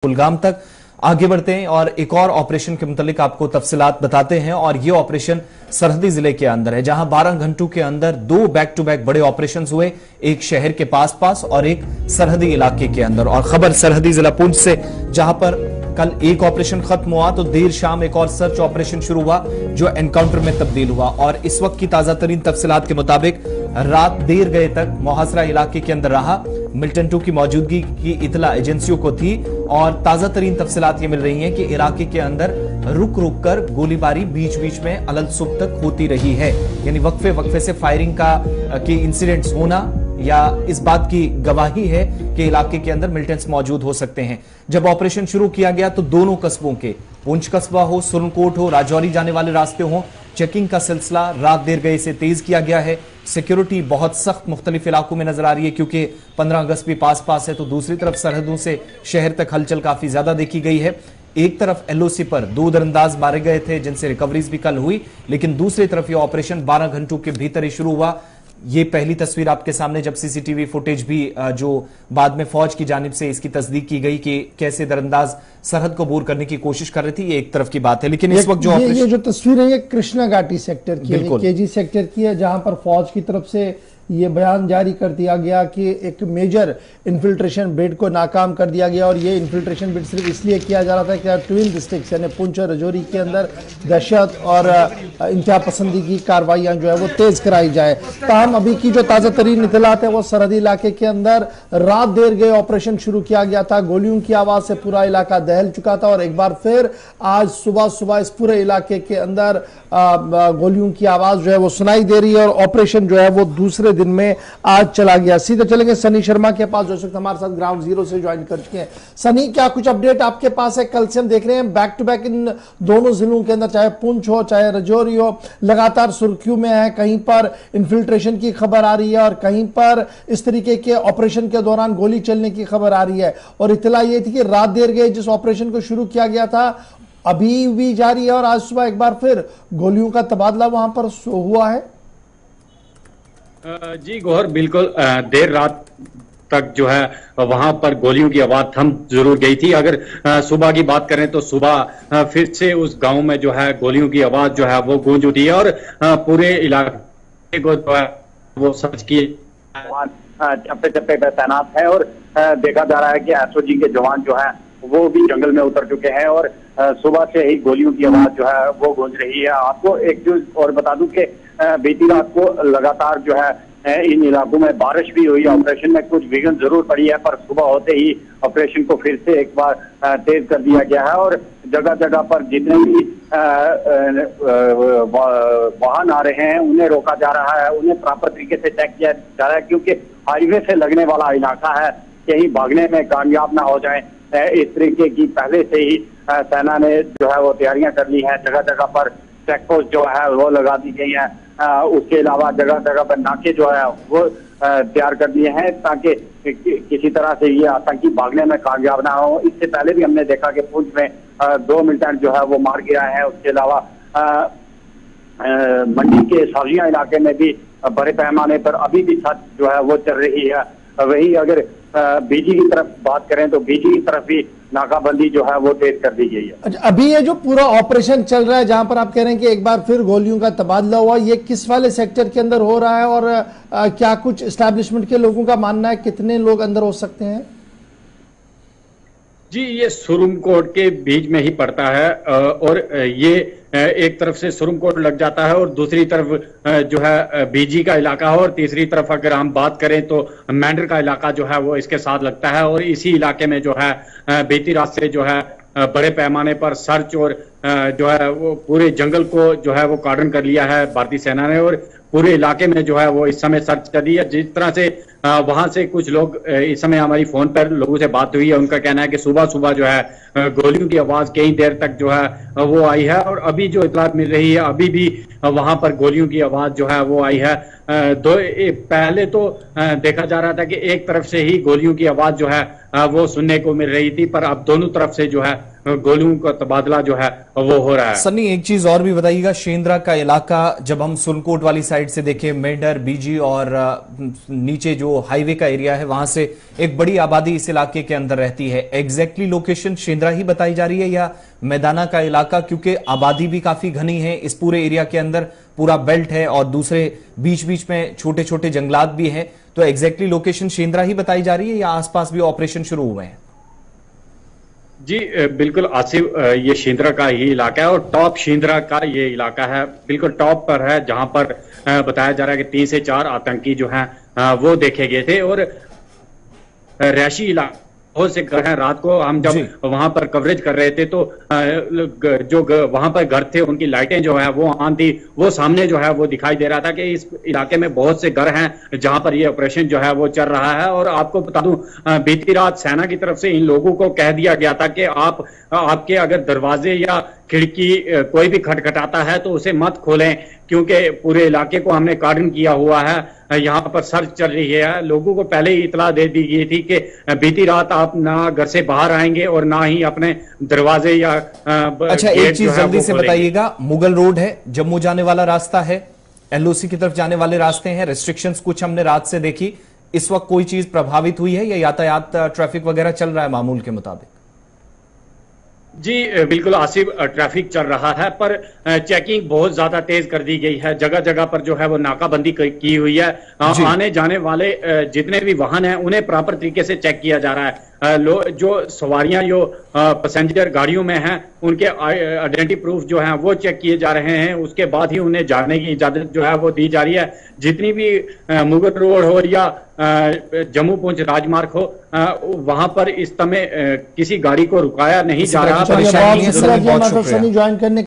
कुलगाम तक आगे बढ़ते हैं और एक और ऑपरेशन के मुतालिक आपको तफसीलात बताते हैं। और ये ऑपरेशन सरहदी जिले के अंदर है, जहां 12 घंटों के अंदर दो बैक टू बैक बड़े ऑपरेशन हुए, एक शहर के पास और एक सरहदी इलाके के अंदर। और खबर सरहदी जिला पुंछ से, जहां पर कल एक ऑपरेशन खत्म हुआ तो देर शाम एक और सर्च ऑपरेशन शुरू हुआ जो एनकाउंटर में तब्दील हुआ। और इस वक्त की ताजा तरीन तफसीलात के मुताबिक रात देर गए तक मुहासरा इलाके के अंदर रहा। मिल्टन 2 की मौजूदगी की इतला एजेंसियों को थी और ताजा तरीन तफसीलात ये मिल रही हैं कि इलाके के अंदर रुक रुक कर गोलीबारी बीच बीच में अलग सुबह तक होती रही है, यानी वक्फे वक्फे से फायरिंग की इंसिडेंट्स होना या इस बात की गवाही है कि इलाके के अंदर मिलिटेंट्स मौजूद हो सकते हैं। जब ऑपरेशन शुरू किया गया तो दोनों कस्बों के, पुंछ कस्बा हो, सुरनकोट हो, राजौरी जाने वाले रास्ते हो, चेकिंग का सिलसिला रात देर गए से तेज किया गया है। सिक्योरिटी बहुत सख्त मुख्तलिफ इलाकों में नजर आ रही है क्योंकि 15 अगस्त भी पास है, तो दूसरी तरफ सरहदों से शहर तक हलचल काफी ज्यादा देखी गई है। एक तरफ एलओसी पर 2 दरअंदाज मारे गए थे जिनसे रिकवरीज भी कल हुई, लेकिन दूसरी तरफ यह ऑपरेशन 12 घंटों के भीतर ही शुरू हुआ। ये पहली तस्वीर आपके सामने, जब सीसीटीवी फुटेज भी जो बाद में फौज की जानिब से इसकी तस्दीक की गई कि कैसे दरअंदाज सरहद को अबूर करने की कोशिश कर रही थी, ये एक तरफ की बात है। लेकिन इस वक्त ये जो तस्वीर है ये कृष्णा घाटी सेक्टर की है, केजी सेक्टर की है, जहां पर फौज की तरफ से ये बयान जारी कर दिया गया कि एक मेजर इन्फिल्ट्रेशन बिड को नाकाम कर दिया गया। और ये इन्फिल्ट्रेशन बिड सिर्फ इसलिए किया जा रहा था कि ट्विन डिस्ट्रिक्ट यानी पुंछ और राजौरी के अंदर दहशत और इंतहा पसंदी की कार्रवाइयाँ जो है वो तेज़ कराई जाए। ताहम अभी की जो ताज़ा तरीन इतलात है वो सरहदी इलाके के अंदर रात देर गए ऑपरेशन शुरू किया गया था। गोलियों की आवाज़ से पूरा इलाका दहल चुका था और एक बार फिर आज सुबह इस पूरे इलाके के अंदर गोलियों की आवाज़ जो है वो सुनाई दे रही है और ऑपरेशन जो है वो दूसरे दिन में आज चला गया। सीधे चलेंगे सनी शर्मा के पास जो इस वक्त हमारे साथ ग्राउंड जीरो से ज्वाइन कर चुके हैं। सनी, क्या कुछ अपडेट आपके पास है? कल से हम देख रहे हैं बैक टू बैक इन दोनों जिलों के अंदर, चाहे पुंछ हो चाहे राजौरी हो, लगातार सुर्खियों में है। कहीं पर इन्फिल्ट्रेशन की खबर आ रही है और कहीं पर इस तरीके के ऑपरेशन के दौरान गोली चलने की खबर आ रही है। और इतला यह थी कि रात देर गए जिस ऑपरेशन को शुरू किया गया था अभी भी जारी है और आज सुबह एक बार फिर गोलियों का तबादला वहां पर हुआ है। जी गौहर, बिल्कुल देर रात तक जो है वहां पर गोलियों की आवाज थम जरूर गई थी। अगर सुबह की बात करें तो सुबह फिर से उस गांव में जो है गोलियों की आवाज जो है वो गूंज उठी है और पूरे इलाके को जो है वो सर्च किए चप्पे चप्पे पे तैनात है। और देखा जा रहा है कि एसओजी के जवान जो है वो भी जंगल में उतर चुके हैं और सुबह से ही गोलियों की आवाज जो है वो गूंज रही है। आपको एक चीज और बता दूं कि बीती रात को लगातार जो है इन इलाकों में बारिश भी हुई। ऑपरेशन में कुछ विघ्न जरूर पड़ी है पर सुबह होते ही ऑपरेशन को फिर से एक बार तेज कर दिया गया है और जगह जगह पर जितने भी वाहन आ रहे हैं उन्हें रोका जा रहा है, उन्हें प्रॉपर तरीके से चेक किया जा रहा है क्योंकि हाईवे से लगने वाला इलाका है, कहीं भागने में कामयाब ना हो जाए इस तरीके की पहले से ही सेना ने जो है वो तैयारियां कर ली है। जगह जगह पर चेक पोस्ट जो है वो लगा दी गई है। उसके अलावा जगह जगह पर नाके जो है वो तैयार कर दिए हैं ताकि किसी तरह से ये आतंकी भागने में कामयाब ना हो। इससे पहले भी हमने देखा कि पुंछ में 2 मिलिटेंट जो है वो मार गिरा है। उसके अलावा मंडी के साजिया इलाके में भी बड़े पैमाने पर अभी भी सर्च जो है वो चल रही है। वही अगर बीजी की तरफ बात करें तो बीजी की तरफ भी नाकाबंदी जो है वो तेज कर दी गई है। अच्छा, अभी ये जो पूरा ऑपरेशन चल रहा है जहां पर आप कह रहे हैं कि एक बार फिर गोलियों का तबादला हुआ, ये किस वाले सेक्टर के अंदर हो रहा है और क्या कुछ एस्टैब्लिशमेंट के लोगों का मानना है कितने लोग अंदर हो सकते हैं? जी, ये सुरनकोट के बीच में ही पड़ता है और ये एक तरफ से सुरनकोट लग जाता है और दूसरी तरफ जो है बीजी का इलाका है और तीसरी तरफ अगर हम बात करें तो मैंडर का इलाका जो है वो इसके साथ लगता है। और इसी इलाके में जो है बीती रात से जो है बड़े पैमाने पर सर्च और जो है वो पूरे जंगल को जो है वो कार्डन कर लिया है भारतीय सेना ने और पूरे इलाके में जो है वो इस समय सर्च कर दी है। जिस तरह से वहां से कुछ लोग इस समय हमारी फोन पर लोगों से बात हुई है, उनका कहना है कि सुबह सुबह जो है गोलियों की आवाज कई देर तक जो है वो आई है और अभी जो इतलात मिल रही है अभी भी वहां पर गोलियों की आवाज जो है वो आई है। पहले तो देखा जा रहा था कि एक तरफ से ही गोलियों की आवाज जो है वो सुनने को मिल रही थी पर अब दोनों तरफ से जो है गोलियों का तबादला जो है वो हो रहा है। सन्नी, एक चीज और भी बताइएगा, शेंद्रा का इलाका जब हम सुरनकोट वाली साइड से देखें, मेंढर, बीजी और नीचे जो हाईवे का एरिया है वहां से एक बड़ी आबादी इस इलाके के अंदर रहती है। एग्जैक्टली लोकेशन शेंद्रा ही बताई जा रही है या मैदाना का इलाका, क्योंकि आबादी भी काफी घनी है इस पूरे एरिया के अंदर, पूरा बेल्ट है और दूसरे बीच बीच में छोटे छोटे जंगलात भी हैं, तो एग्जैक्टली लोकेशन शेंद्रा ही बताई जा रही है या आसपास भी ऑपरेशन शुरू हुए हैं? जी बिल्कुल आसिफ, ये शेंद्रा का ही इलाका है और टॉप शेंद्रा का ये इलाका है, बिल्कुल टॉप पर है, जहां पर बताया जा रहा है कि 3 से 4 आतंकी जो हैं वो देखे गए थे। और रैशी इलाका बहुत से घर हैं। रात को हम जब वहां पर कवरेज कर रहे थे तो जो वहां पर घर थे उनकी लाइटें जो है वो ऑन थी, वो सामने जो है वो दिखाई दे रहा था कि इस इलाके में बहुत से घर हैं जहां पर ये ऑपरेशन जो है वो चल रहा है। और आपको बता दूं, बीती रात सेना की तरफ से इन लोगों को कह दिया गया था कि आपके अगर दरवाजे या खिड़की कोई भी खटखटाता है तो उसे मत खोलें, क्योंकि पूरे इलाके को हमने कार्डन किया हुआ है, यहाँ पर सर्च चल रही है। लोगों को पहले ही इतला दे दी गई थी कि बीती रात आप ना घर से बाहर आएंगे और ना ही अपने दरवाजे या अच्छा, एक चीज जल्दी से बताइएगा, मुगल रोड है, जम्मू जाने वाला रास्ता है, एलओसी की तरफ जाने वाले रास्ते हैं, रेस्ट्रिक्शंस कुछ हमने रात से देखी, इस वक्त कोई चीज प्रभावित हुई है या यातायात ट्रैफिक वगैरह चल रहा है मामूल के मुताबिक? जी बिल्कुल आसिफ, ट्रैफिक चल रहा है पर चेकिंग बहुत ज्यादा तेज कर दी गई है। जगह जगह पर जो है वो नाकाबंदी की हुई है। आने जाने वाले जितने भी वाहन हैं उन्हें प्रॉपर तरीके से चेक किया जा रहा है। जो सवारियां जो पैसेंजर गाड़ियों में हैं उनके आइडेंटिटी प्रूफ जो हैं वो चेक किए जा रहे हैं, उसके बाद ही उन्हें जाने की इजाजत जो है वो दी जा रही है। जितनी भी मुगल रोड हो या जम्मू पुंछ राजमार्ग हो, वहां पर इस समय किसी गाड़ी को रुकाया नहीं जा रहा। ज्वाइन करने